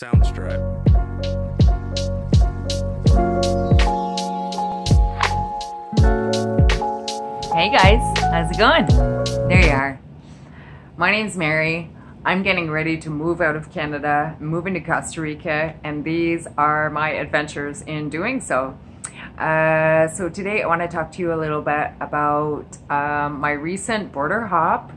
Soundstripe. Hey guys, how's it going? There you are. My name's Mary. I'm getting ready to move out of Canada, move into Costa Rica, and these are my adventures in doing so. So today I want to talk to you a little bit about my recent border hop.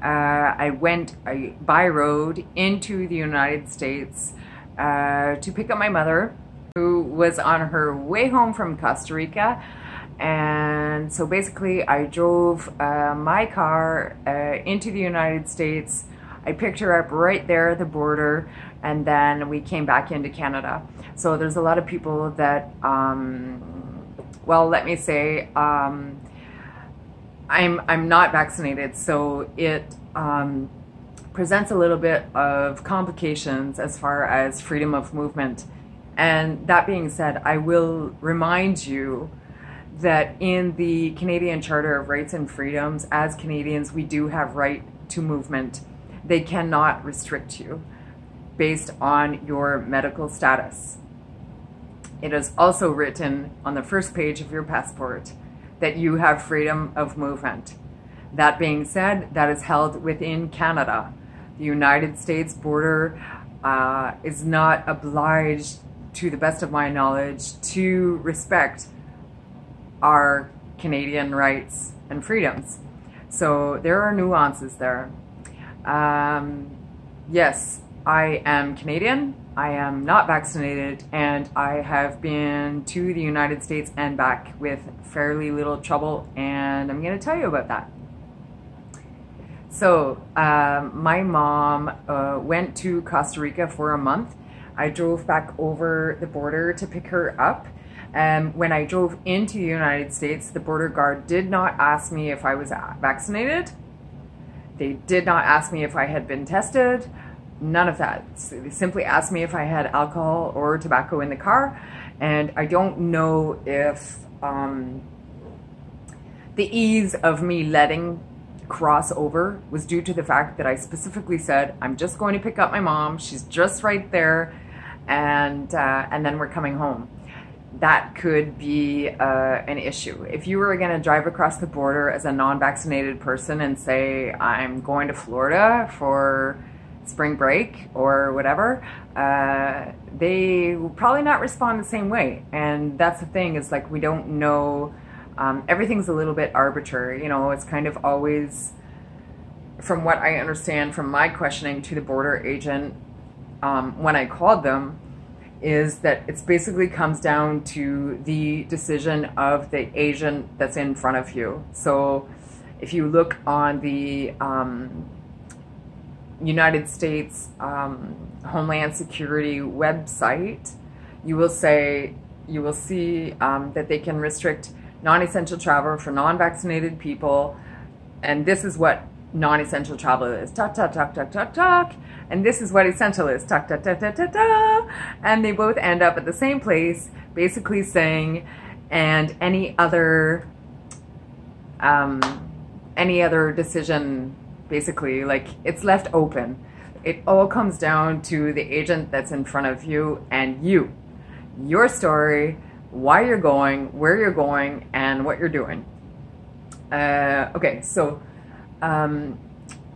I went by road into the United States to pick up my mother, who was on her way home from Costa Rica. And so basically I drove my car into the United States. I picked her up right there at the border, and then we came back into Canada. So there's a lot of people that, well, let me say, I'm not vaccinated, so it presents a little bit of complications as far as freedom of movement. And that being said, I will remind you that in the Canadian Charter of Rights and Freedoms, as Canadians, we do have right to movement. They cannot restrict you based on your medical status. It is also written on the first page of your passport that you have freedom of movement. That being said, that is held within Canada. The United States border is not obliged, to the best of my knowledge, to respect our Canadian rights and freedoms. So there are nuances there. Yes, I am Canadian, I am not vaccinated, and I have been to the United States and back with fairly little trouble, and I'm going to tell you about that. So my mom went to Costa Rica for a month. I drove back over the border to pick her up. When I drove into the United States, the border guard did not ask me if I was vaccinated. They did not ask me if I had been tested. None of that. They simply asked me if I had alcohol or tobacco in the car. And I don't know if the ease of me letting cross over was due to the fact that I specifically said, I'm just going to pick up my mom. She's just right there. And then we're coming home. That could be an issue. If you were going to drive across the border as a non-vaccinated person and say, I'm going to Florida for spring break or whatever, they will probably not respond the same way. And that's the thing, is like, we don't know. Everything's a little bit arbitrary. You know, it's kind of always, from what I understand from my questioning to the border agent when I called them, is that it's basically comes down to the decision of the agent that's in front of you. So if you look on the United States Homeland Security website, you will see that they can restrict non-essential travel for non-vaccinated people, and this is what non-essential travel is. Talk, talk, talk, talk, talk, talk. And this is what essential is. Talk, talk, talk, talk, talk, talk. And they both end up at the same place, basically saying, and any other decision, basically, like, it's left open. It all comes down to the agent that's in front of you and you. Your story, why you're going, where you're going, and what you're doing. Okay, so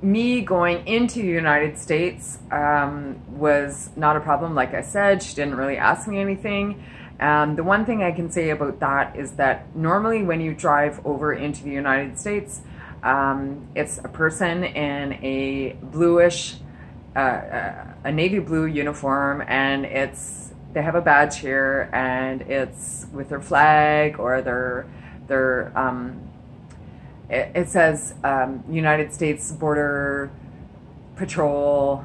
me going into the United States was not a problem. Like I said, she didn't really ask me anything. The one thing I can say about that is that normally when you drive over into the United States, it's a person in a bluish, a navy blue uniform, and they have a badge here, and it's with their flag or it says United States Border Patrol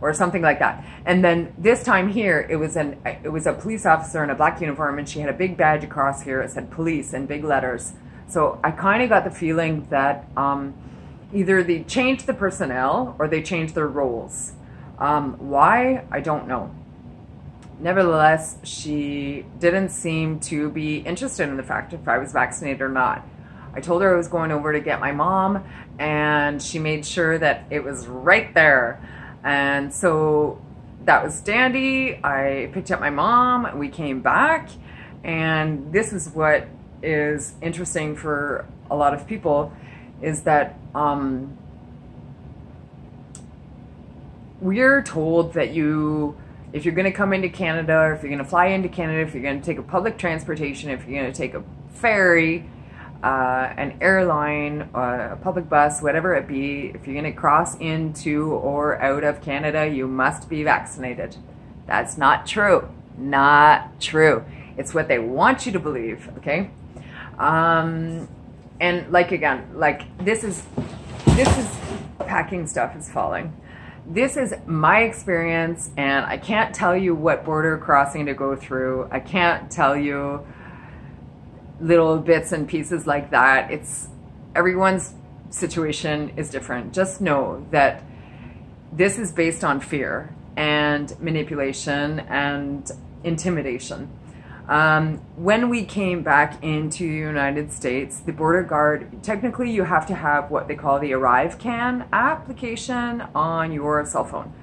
or something like that. And then this time here, it was a police officer in a black uniform, and she had a big badge across here. It said police in big letters. So I kind of got the feeling that either they changed the personnel or they changed their roles. Why? I don't know. Nevertheless, she didn't seem to be interested in the fact if I was vaccinated or not. I told her I was going over to get my mom, and she made sure that it was right there. And so that was dandy. I picked up my mom, we came back, and this is what is interesting for a lot of people, is that we're told that if you're going to come into Canada, or if you're going to fly into Canada, if you're going to take a public transportation, if you're going to take a ferry, an airline, a public bus, whatever it be, if you're going to cross into or out of Canada, you must be vaccinated. That's not true. Not true. It's what they want you to believe, okay? And like, again, like this is packing stuff is falling. This is my experience, and I can't tell you what border crossing to go through. I can't tell you little bits and pieces like that. Everyone's situation is different. Just know that this is based on fear and manipulation and intimidation. When we came back into the United States, the border guard, technically you have to have what they call the ArriveCan application on your cell phone,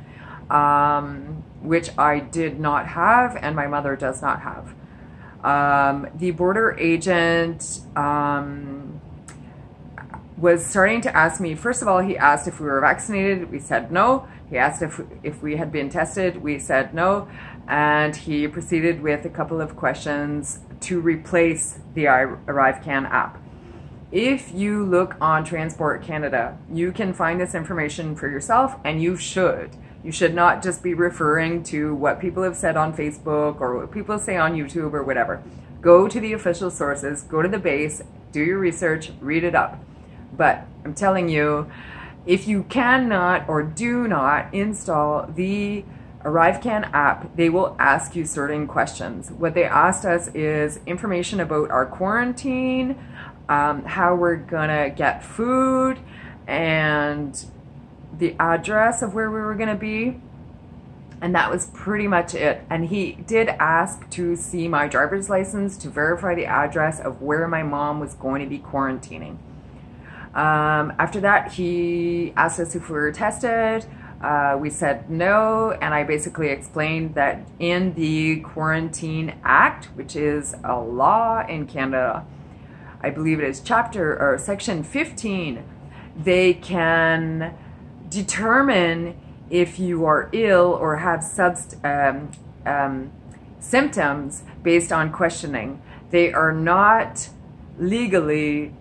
which I did not have and my mother does not have. The border agent was starting to ask me, first of all, he asked if we were vaccinated. We said no. He asked if we had been tested. We said no. And he proceeded with a couple of questions to replace the ArriveCan app. If you look on Transport Canada, you can find this information for yourself, and you should. You should not just be referring to what people have said on Facebook or what people say on YouTube or whatever. Go to the official sources, go to the base, do your research, read it up. But I'm telling you, if you cannot or do not install the ArriveCan app, they will ask you certain questions. What they asked us is information about our quarantine, how we're gonna get food, and the address of where we were gonna be. And that was pretty much it. And he did ask to see my driver's license to verify the address of where my mom was going to be quarantining. After that, he asked us if we were tested. We said no, and I basically explained that in the Quarantine Act, which is a law in Canada, I believe it is section 15, they can determine if you are ill or have symptoms based on questioning. They are not legally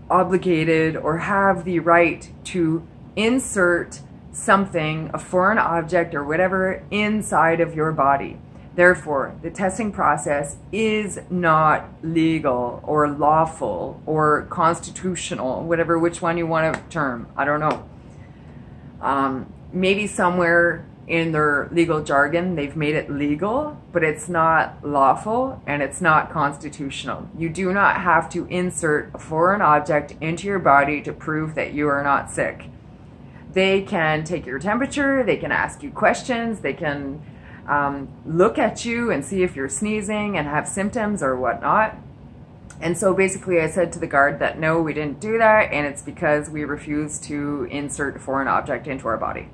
obligated or have the right to insert something, a foreign object or whatever, inside of your body. Therefore, the testing process is not legal or lawful or constitutional, whatever, which one you want to term. I don't know. Maybe somewhere in their legal jargon they've made it legal, but it's not lawful and it's not constitutional. You do not have to insert a foreign object into your body to prove that you are not sick. They can take your temperature, they can ask you questions, they can look at you and see if you're sneezing and have symptoms or whatnot. And so basically I said to the guard that no, we didn't do that, and it's because we refused to insert a foreign object into our body.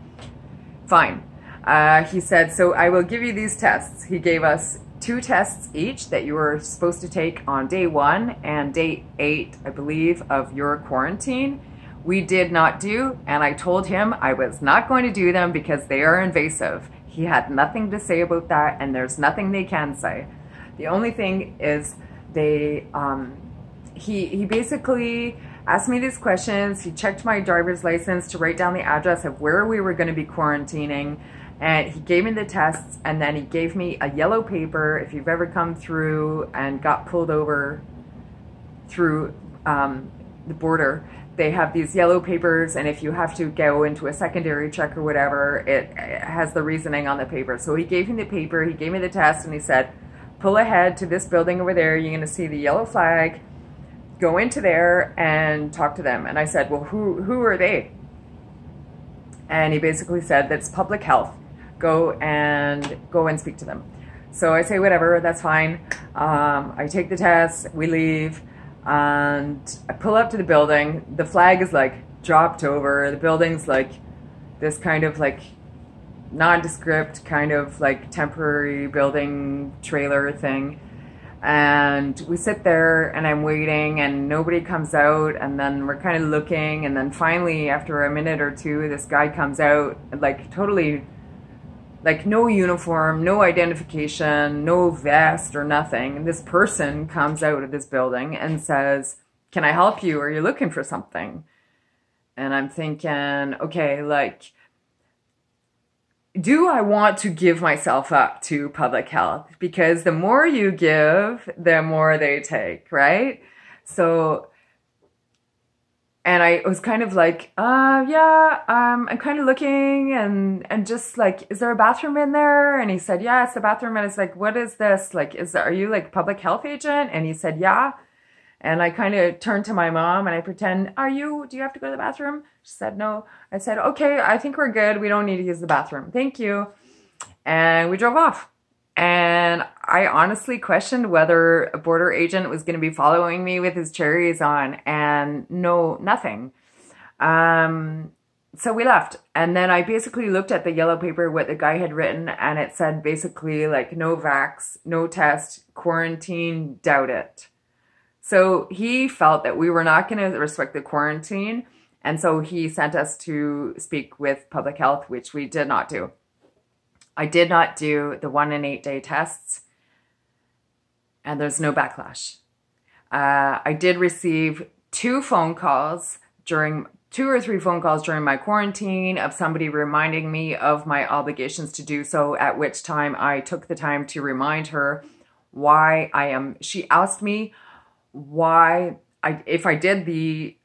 Fine. He said, so I will give you these tests. He gave us 2 tests each that you were supposed to take on day 1 and day 8, I believe, of your quarantine. We did not do, and I told him I was not going to do them because they are invasive. He had nothing to say about that, and there's nothing they can say. The only thing is he basically asked me these questions. He checked my driver's license to write down the address of where we were going to be quarantining, and he gave me the tests, and then he gave me a yellow paper. If you've ever come through and got pulled over through the border, they have these yellow papers, and if you have to go into a secondary check or whatever, it has the reasoning on the paper. So he gave me the paper, he gave me the test, and he said, pull ahead to this building over there, you're going to see the yellow flag, go into there and talk to them. And I said, well, who are they? And he basically said, that's public health. Go and speak to them. So I say, whatever, that's fine. I take the test, we leave, and I pull up to the building. The flag is like dropped over. The building's like this kind of like nondescript kind of like temporary building trailer thing. And we sit there and I'm waiting and nobody comes out, and then we're kind of looking, and then finally after a minute or two this guy comes out, like totally, like no uniform, no identification, no vest or nothing. And this person comes out of this building and says, "Can I help you? Are you looking for something?" And I'm thinking, okay, like, do I want to give myself up to public health? Because the more you give, the more they take, right? So, and I was kind of like, I'm kind of looking and just like, is there a bathroom in there? And he said, yeah, it's the bathroom. And it's like, what is this? Like, are you like public health agent? And he said, yeah. And I kind of turned to my mom and I pretend, do you have to go to the bathroom? She said, no. I said, okay, I think we're good. We don't need to use the bathroom. Thank you. And we drove off. And I honestly questioned whether a border agent was going to be following me with his cherries on, and no, nothing. So we left. And then I basically looked at the yellow paper, what the guy had written, and it said basically like no vax, no test, quarantine, doubt it. So he felt that we were not going to respect the quarantine. And so he sent us to speak with public health, which we did not do. I did not do the 1 and 8 day tests, and there's no backlash. I did receive 2 or 3 phone calls during my quarantine of somebody reminding me of my obligations to do so, at which time I took the time to remind her why she asked me if I did the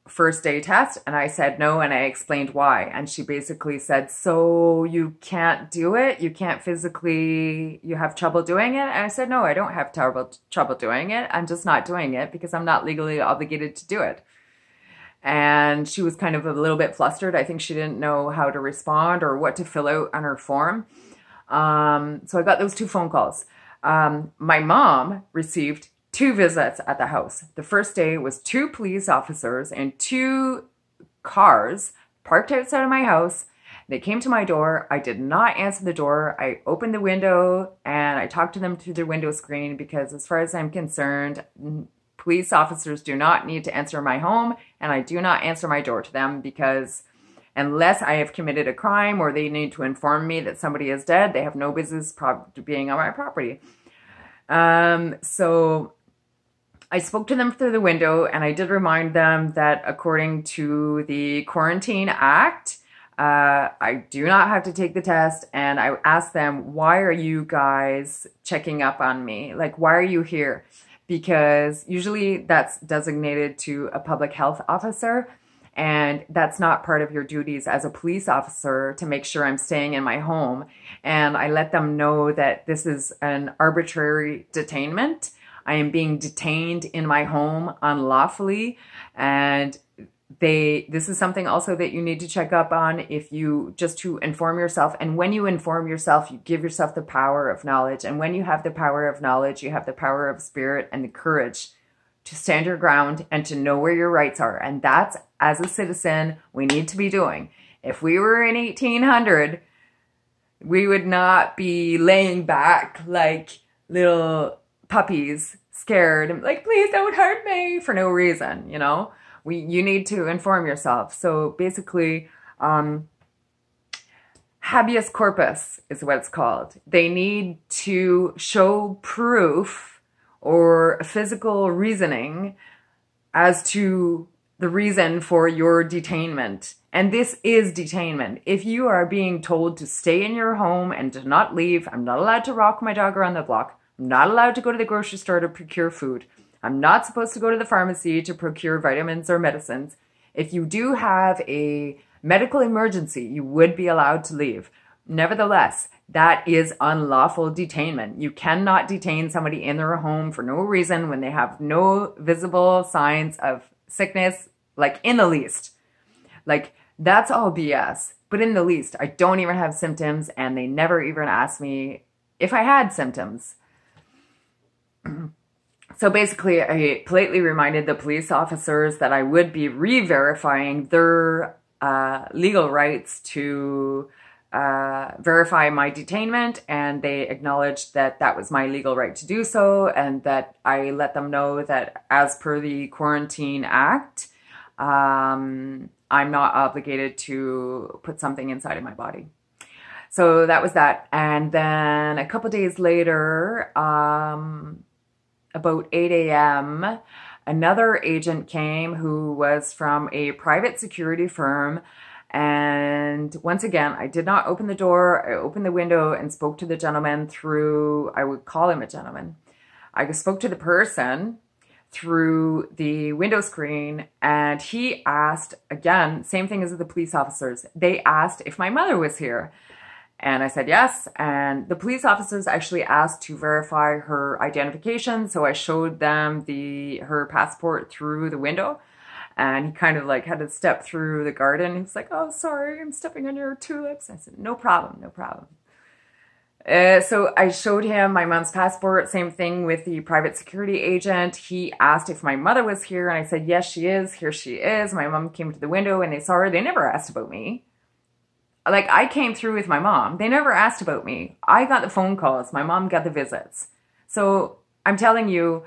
first day test, and I said no, and I explained why. And she basically said, so you can't do it? You can't physically, you have trouble doing it? And I said, no, I don't have trouble doing it. I'm just not doing it because I'm not legally obligated to do it. And she was kind of a little bit flustered. I think she didn't know how to respond or what to fill out on her form. So I got those 2 phone calls. My mom received 2 visits at the house. The first day was 2 police officers and 2 cars parked outside of my house. They came to my door. I did not answer the door. I opened the window and I talked to them through the window screen because, as far as I'm concerned, police officers do not need to enter my home, and I do not answer my door to them because unless I have committed a crime or they need to inform me that somebody is dead, they have no business being on my property. So I spoke to them through the window, and I did remind them that according to the Quarantine Act, I do not have to take the test. And I asked them, why are you guys checking up on me? Like, why are you here? Because usually that's designated to a public health officer, and that's not part of your duties as a police officer to make sure I'm staying in my home. And I let them know that this is an arbitrary detainment. I am being detained in my home unlawfully, and this is something also that you need to check up on just to inform yourself. And when you inform yourself, you give yourself the power of knowledge. And when you have the power of knowledge, you have the power of spirit and the courage to stand your ground and to know where your rights are. And that's, as a citizen, we need to be doing. If we were in 1800, we would not be laying back like little puppies, scared and like, please don't hurt me, for no reason, you know? You need to inform yourself. So basically, habeas corpus is what it's called. They need to show proof or physical reasoning as to the reason for your detainment. And this is detainment. If you are being told to stay in your home and to not leave, I'm not allowed to walk my dog around the block. I'm not allowed to go to the grocery store to procure food. I'm not supposed to go to the pharmacy to procure vitamins or medicines. If you do have a medical emergency, you would be allowed to leave. Nevertheless, that is unlawful detainment. You cannot detain somebody in their home for no reason when they have no visible signs of sickness, like in the least. Like, that's all BS. But in the least, I don't even have symptoms, and they never even asked me if I had symptoms. So basically, I politely reminded the police officers that I would be re-verifying their legal rights to verify my detainment, and they acknowledged that that was my legal right to do so, and that I let them know that as per the Quarantine Act, I'm not obligated to put something inside of my body. So that was that. And then a couple days later, about 8 a.m., another agent came who was from a private security firm. And once again, I did not open the door. I opened the window and spoke to the gentleman through, I would call him a gentleman. I spoke to the person through the window screen, and he asked, again, same thing as the police officers. They asked if my mother was here. And I said yes. And the police officers actually asked to verify her identification. So I showed them her passport through the window. And he kind of like had to step through the garden. He was like, oh, sorry, I'm stepping on your tulips. I said, no problem, no problem. So I showed him my mom's passport. Same thing with the private security agent. He asked if my mother was here. And I said, yes, she is. Here she is. My mom came to the window and they saw her. They never asked about me. Like, I came through with my mom. They never asked about me. I got the phone calls. My mom got the visits. So I'm telling you,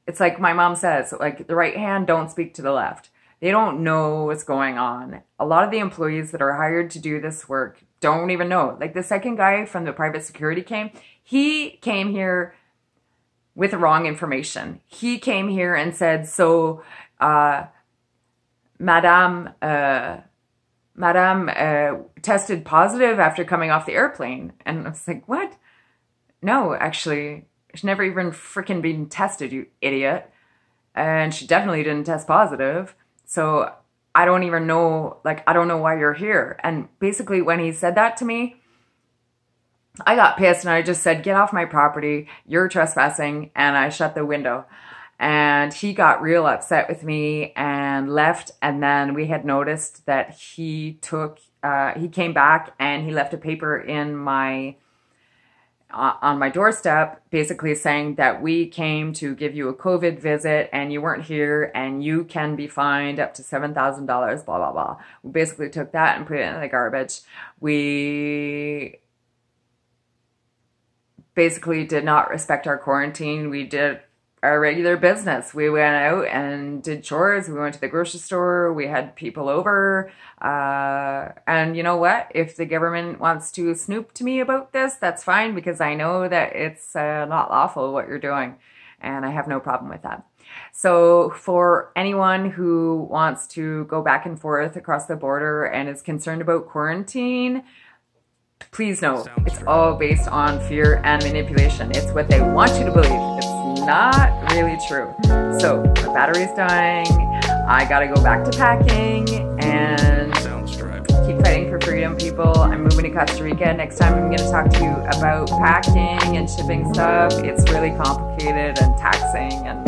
it's like my mom says, like, the right hand don't speak to the left. They don't know what's going on. A lot of the employees that are hired to do this work don't even know. Like the second guy from the private security he came here with the wrong information. He came here and said, so, Madame tested positive after coming off the airplane. And I was like, what? No, actually, she's never even freaking been tested, you idiot. And she definitely didn't test positive. So I don't even know, like, I don't know why you're here. And basically when he said that to me, I got pissed and I just said, get off my property, you're trespassing. And I shut the window. And he got real upset with me and left. And then we had noticed that he came back and he left a paper in on my doorstep, basically saying that we came to give you a COVID visit and you weren't here and you can be fined up to $7,000, blah, blah, blah. We basically took that and put it in the garbage. We basically did not respect our quarantine. We did our regular business. We went out and did chores. We went to the grocery store. We had people over. And you know what? If the government wants to snoop to me about this, that's fine, because I know that it's not lawful what you're doing. And I have no problem with that. So for anyone who wants to go back and forth across the border and is concerned about quarantine, please know it's all based on fear and manipulation. It's what they want you to believe. It's not really true. So the battery's dying. I gotta go back to packing and keep fighting for freedom, people. I'm moving to Costa Rica. Next time I'm gonna talk to you about packing and shipping stuff. It's really complicated and taxing and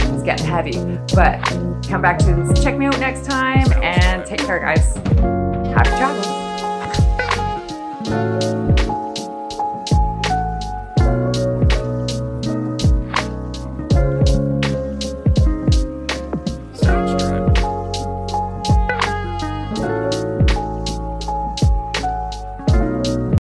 it's getting heavy. But come back to check me out next time and take care, guys. Happy travels.